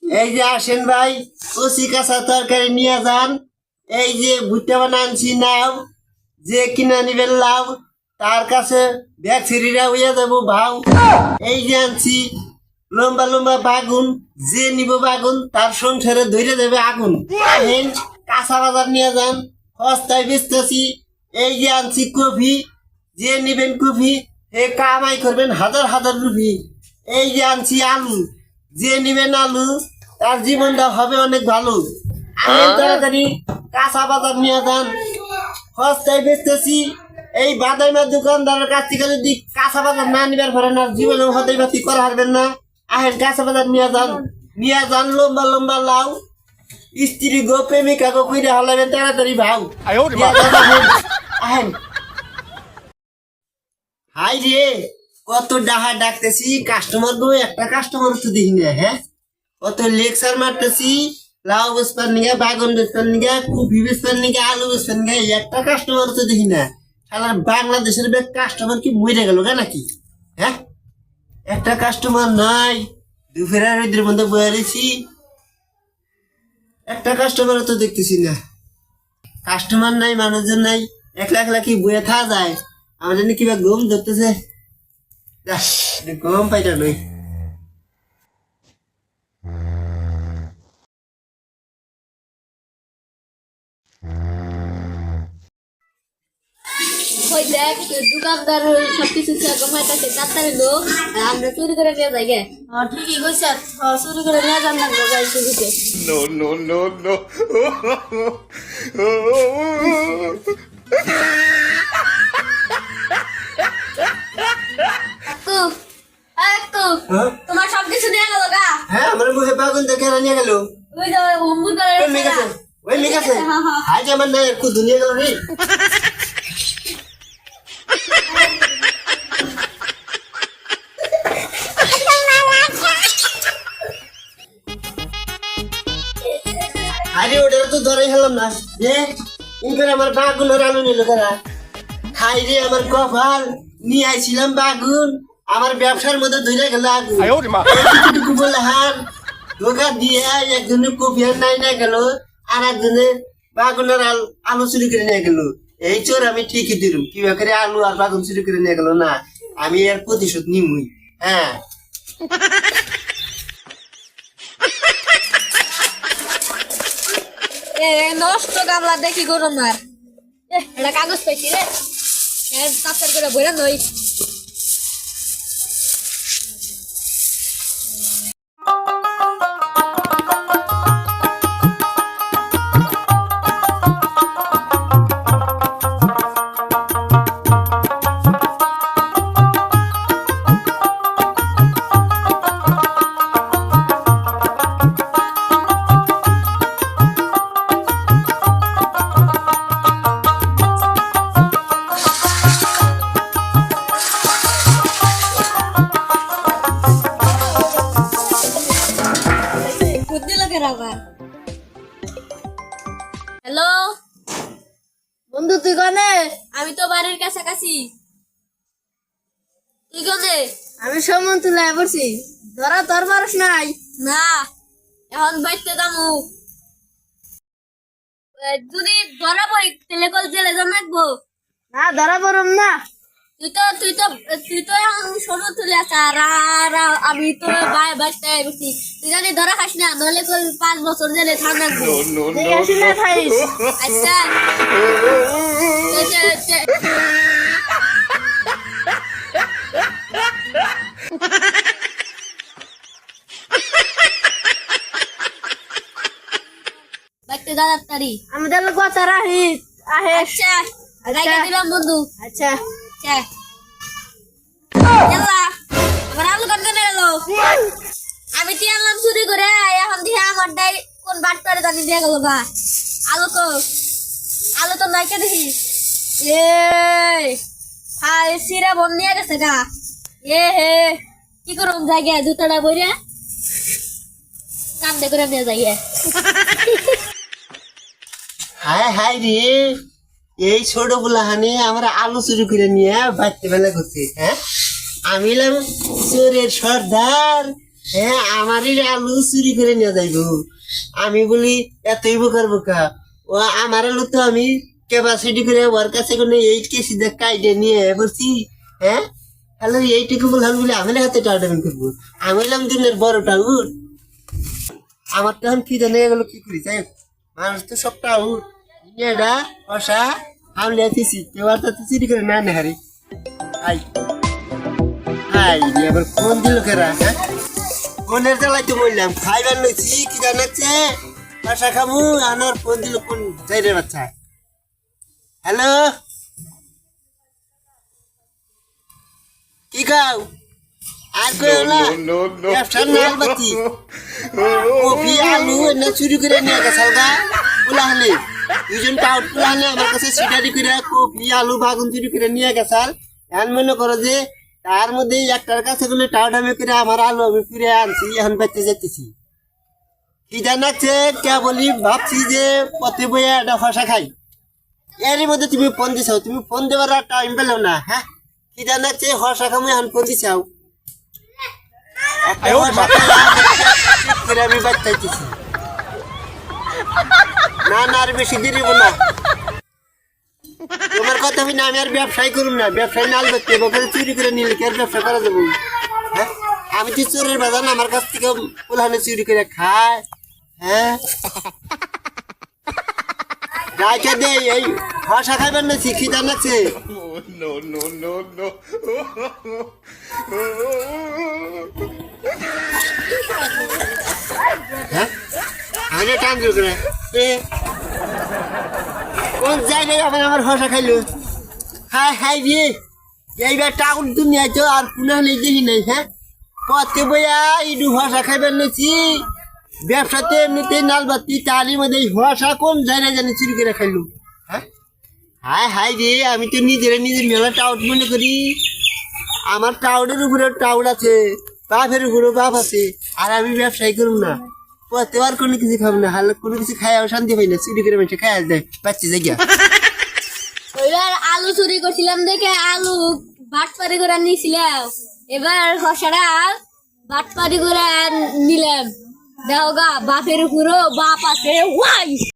এই যে আসেন ভাই, কচি কাঁচা তরকারি নিয়ে যান। এই যে ভুট্টা বানানছি নাও, যে কিনা নিবেন লাভ, তার কাছে ব্যাগ ছেড়িরা হইয়া যাবো ভাও। এই যে আনছি লম্বা লম্বা বাগুন, যে নিব বাগুন তার সংসারে ধরে দেবে আগুন। আহেন কাঁচা বাজার নিয়ে যান, সস্তায় বেচতেছি। এই যে আনছি কফি, যে নিবেন কফি এ কামাই করবেন হাজার হাজার রুপি। এই যে আনছি আলু, যে নিবেন আলু তার জীবনটা হবে অনেক ভালো। আহেন তাড়াতাড়ি কাঁচা বাজার নিয়ে যান, সস্তায় বেচতেছি। এই বাদাইমার দোকানদারের কাছ থেকে যদি কাঁচা বাজার না নিবার পারেন আর জীবনে হতে বাতি করা হারবেন না। আহেন কাঁচা বাজার নিয়ে যান লম্বা লম্বা লাউ, স্ত্রী গো প্রেমিকা গো কইরা হালাবেন তাড়াতাড়ি ভাও। আহেন হাই রে, কত ডাহা ডাকতেছি, কাস্টমার গো একটা কাস্টমার তো দেখি না। হ্যাঁ, কত লেকচার মারতেছি, লাউ বেচপার নিগা, বাগুন বেচপার নিগা, কফি বেচপার নিগা, আলু বেচপার নিগা, একটা কাস্টমার তো দেখি না। সারা বাংলাদেশের কাস্টমার কি মরে গেল গা নাকি? হ্যাঁ, একটা কাস্টমার নাই। দুপুরের রোদের মধ্যে বয়ে রয়েছি, একটা কাস্টমার তো দেখতেছি না। কাস্টমার নাই, মানুষজন নাই, একলা একলা কি বয়ে থাকা যায়? আমার জন্য কিবা ঘুম ধরতেছে, ঘুম পাইটা নই। ওই দেখ দোকানদার সবকিছু গমাইতেছে, তাড়াতাড়ি লোক আমরা চুরি করে নিয়ে যাই গে। ঠিকই কইছে, চুরি করে নিয়ে যান না যাই চুরিতে। No, no, no, no. একটু একটু তোমার সবকিছু নিয়ে গেল গা। হ্যাঁ, আমার মুখে বাগুন দেখে নিয়ে গেল। ওই যে অম্বুর ওই মেঘাছে, ওই মেঘাছে, হাই যে আমার নাই একটু দুনিয়া গেল রে। আরে ওটা তো ধরেই হলাম না যে ইনকার আমার বাগুনের আলু নিল তারা। হাই রে আমার কপাল, নিয়ে আইছিলাম বাগুন, আমার ব্যবসার মধ্যে ধরে গেল আগুন। এইটুকু বলে হার ধোকা দিয়ে একজনের কপি আর নাই না গেল, আর একজনের বাগুনের আলু চুরি করে নিয়ে গেল। এই চোর আমি ঠিকই দিলুম, কিবা করে আলু আর বাগুন চুরি করে নিয়ে গেল না, আমি এর প্রতিশোধ নিমুই। হ্যাঁ, নষ্ট গামলা দেখি গরম আর এটা কাগজ পাইছি রে, তাড়াতাড়ি করে বইরা নই। হ্যালো বন্ধু, তুই কনে? আমি তো বাড়ির কাছাকাছি। তুই কনে? আমি সমন তুলাই পড়ছি। ধরা তোর মানুষ নাই না, এখন বাইতে দামু। যদি ধরা পড়ি তাহলে কল জেলে জমাইবো না, ধরা পড়ম না। তুই তো এখন সমন তুলে আসা, আর আমি তো বাইতে বসছি। তুই জানি ধরা খাস না, নলে কল 5 বছর জেলে থাকবো। No, no, আচ্ছা বাইতে দাদা তারি আমাদের কথা রাহি আহে। আচ্ছা রাইগা দিলাম বন্ধু। আচ্ছা আচ্ছা এলা আমার আলু কাটতে এলো, আমি কি আনলাম চুরি করে, এখন দিয়ে আমার ডাই কোন বাট করে জানি দিয়ে গেল গা। আলু তো নাইকে দেখি এ হাই সিরা বন নিয়ে গেছে গা। এ হে কি করুন জায়গা জুতাটা বইরে কান্দে করে নিয়ে যাইয়ে। হায় হায় রে, এই ছোট বুলাহানি আমার আলু চুরি করে নিয়ে বাড়তে বেলা করছে। হ্যাঁ, আমি এলাম চোরের সর্দার, হ্যাঁ আমারই আলু চুরি করে নিয়ে যাইব আমি বলি এতই বোকার বোকা ও আমার আলু তো আমি ক্যাপাসিটি করে ওর কাছে কোনো 8 কেজি কাইডে নিয়ে বলছি হ্যাঁ হ্যালো এইটুকু বললাম বলে আমি হাতে টাটাবেন করবো আমি বললাম দিনের বড় টাউট আমার তখন কি জানে এগুলো কি করি যাই হোক, মানুষ তো সব টাউট এটা কষা আমি লেতেছি কেউ আর তাতে চুরি করে না হারি আই আই এবার ফোন দিল কেরা হ্যাঁ ফোনের জ্বালাই তো বললাম খাইবার লইছি কি জানাচ্ছে কষা খামু আনার ফোন দিল কোন যাই রে বাচ্চা হ্যালো কি খাও আর কই না ব্যবসার নাল বাতি কফি আলু এনে চুরি করে নিয়ে গেছাল গা পুলাহানি দুজন টাউট পুলাহানি আমার কাছে সিটারি করে কফি আলু বাগুন চুরি করে নিয়ে গেছাল এখন মনে করো যে তার মধ্যে একটার কাছে কোনো টাউট আমি করে আমার আলু আমি ফিরে আনছি এখন বেঁচে যেতেছি কি জানাচ্ছে কে বলি ভাবছি যে পথে বইয়ে একটা ফসা খাই এরই মধ্যে তুমি ফোন দিছাও তুমি ফোন দেওয়ার আর টাইম পেলাম না হ্যাঁ কি জানাচ্ছে ফসা খামু এখন ফোন দিছাও একটা ফসা খাই আমি বাচ্চাইতেছি না না আর বেশি দেরি হবো না তোমার কথা আমি না আমি আর ব্যবসায় করুম না ব্যবসায় নাল বাচ্চা ওখানে চুরি করে নিলে কি আর ব্যবসা করা যাবো হ্যাঁ আমি তো চোরের বাজার না আমার কাছ থেকে পোলাহানে চুরি করে খায় হ্যাঁ রাইখে দে এই ভাষা খাইবার না শিখি জানাচ্ছে No, no, no, no. হ্যাঁ আমি টান দিল করে কোন জায়গায় আবার আমার ভাষা খাইলো হাই হাই রে এইবার টাউন দুনিয়ায় তো আর পুনঃ নেই দেখি নাই হ্যাঁ পথে বইয়া ইডু ভাষা খাইবার নেছি ব্যবসাতে এমনিতেই নালবাতি তারই মধ্যে এই ভাষা কোন জায়গায় জানি চুরি করে খাইলো হ্যাঁ হাই হাই রে আমি তো নিজের মেলা টাউট মনে করি আমার টাউটের উপরে টাউট আছে বাপের উপরে বাপ আছে আর আমি ব্যবসায়ী করুন না পথে আর কোনো কিছু খাবো না হাল কোনো কিছু খাই শান্তি পাই না চুরি করে মানুষ খাই দেয় বাচ্চা জায়গা ওইবার আলু চুরি করছিলাম দেখে আলু বাটপারি করে নিয়েছিলাম এবার খসাটা বাটপারি করে নিলাম দেখো গা বাপের উপরও বাপ আছে ওয়াই